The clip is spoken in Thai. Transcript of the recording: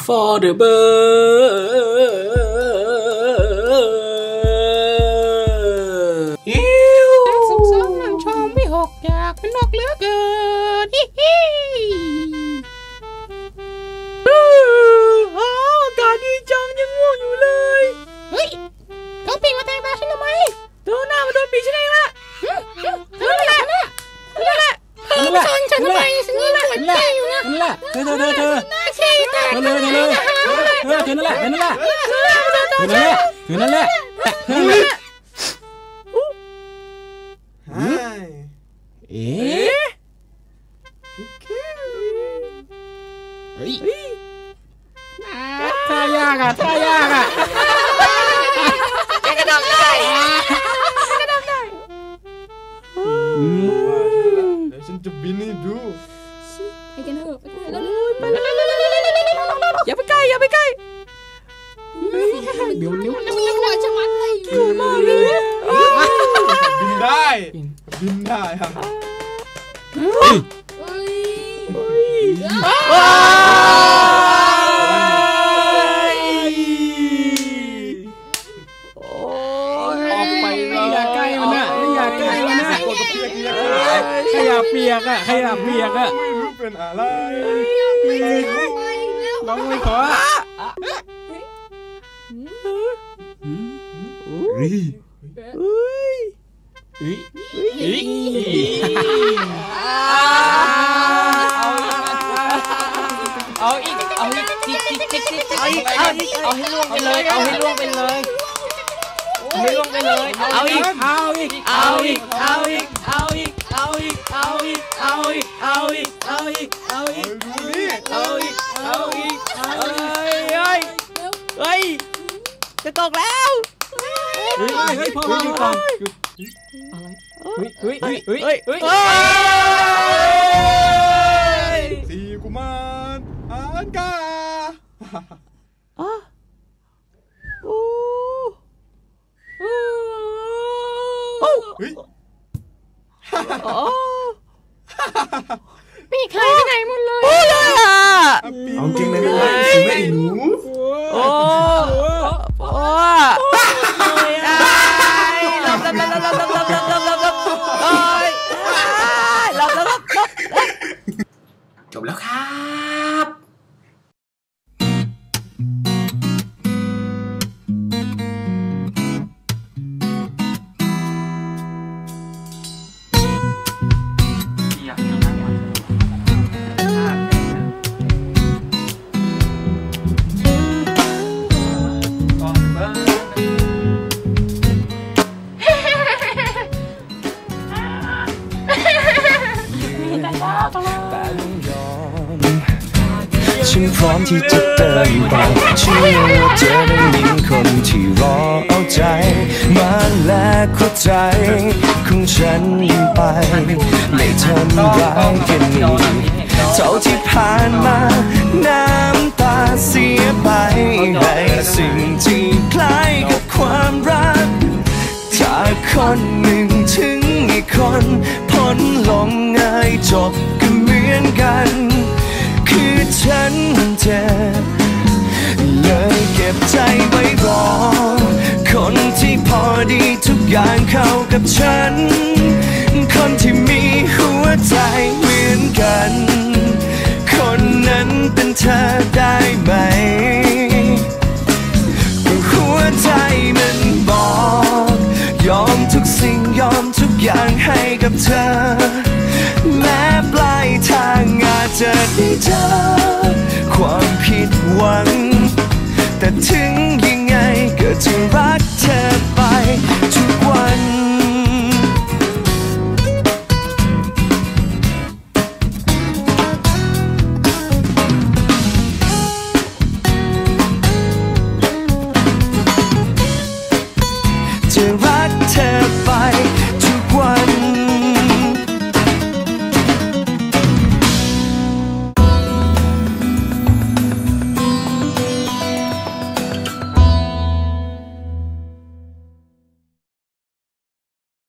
for the bird สุขสันต์นั่งชมวิหกอยากเป็นนกเหลือเกินฮิฮิอากาศดีจังยังง่วงอยู่เลยเฮ้ยเธอปีกมาแทงตาฉันทำไมเธอหน้ามาโดนปีกฉันเองละเธอแหละเธอชนฉันทำไมฉันนี่แหละนั่นแหละเธอนั่นแหละเธอนั่นแหละเอ๊ะเฮ้ยท่ายากอ่ะแกกระโดดได้เดี๋ยวฉันจะบินให้ดูไปกันเถอะอย่าไปใกล้เดี๋ยวจะมัดเลยบินได้ครับออกไปเลยอย่าใกล้มันนะขยะเปียกไม่รู้เป็นอะไรน้องไม่ขอเอาอีกเอาให้ล่วงไปเลยเอาจะตกแล้วพ่อก่อนสี่กุมารอันกาปีกหายไปไหนหมดเลยเอาจริงเลยนะสิแม่หนูจบแล้วครับฉันพร้อมที่จะเดินไปเชื่อว่าเธอนั้นมีคนที่รอเอาใจมาและเข้าใจของฉันไปไม่ทำร้ายกันอีกเท่าที่ผ่านมาน้ำตาเสียไปให้สิ่งที่คล้ายกับความรักถ้าคนหนึ่งถึงอีกคนพ้นลงง่ายจบก็เหมือนกันคือฉันเจ็บเลยเก็บใจไว้รอคนที่พอดีทุกอย่างเข้ากับฉันคนที่มีหัวใจเหมือนกันคนนั้นเป็นเธอได้ไหมหัวใจมันบอกยอมทุกสิ่งยอมทุกอย่างให้กับเธอแม้ปลายทางอาจจะได้เจอความผิดหวังแต่ถึงยังไงก็จะรักเธอไปทุกวันจะรักเธอไป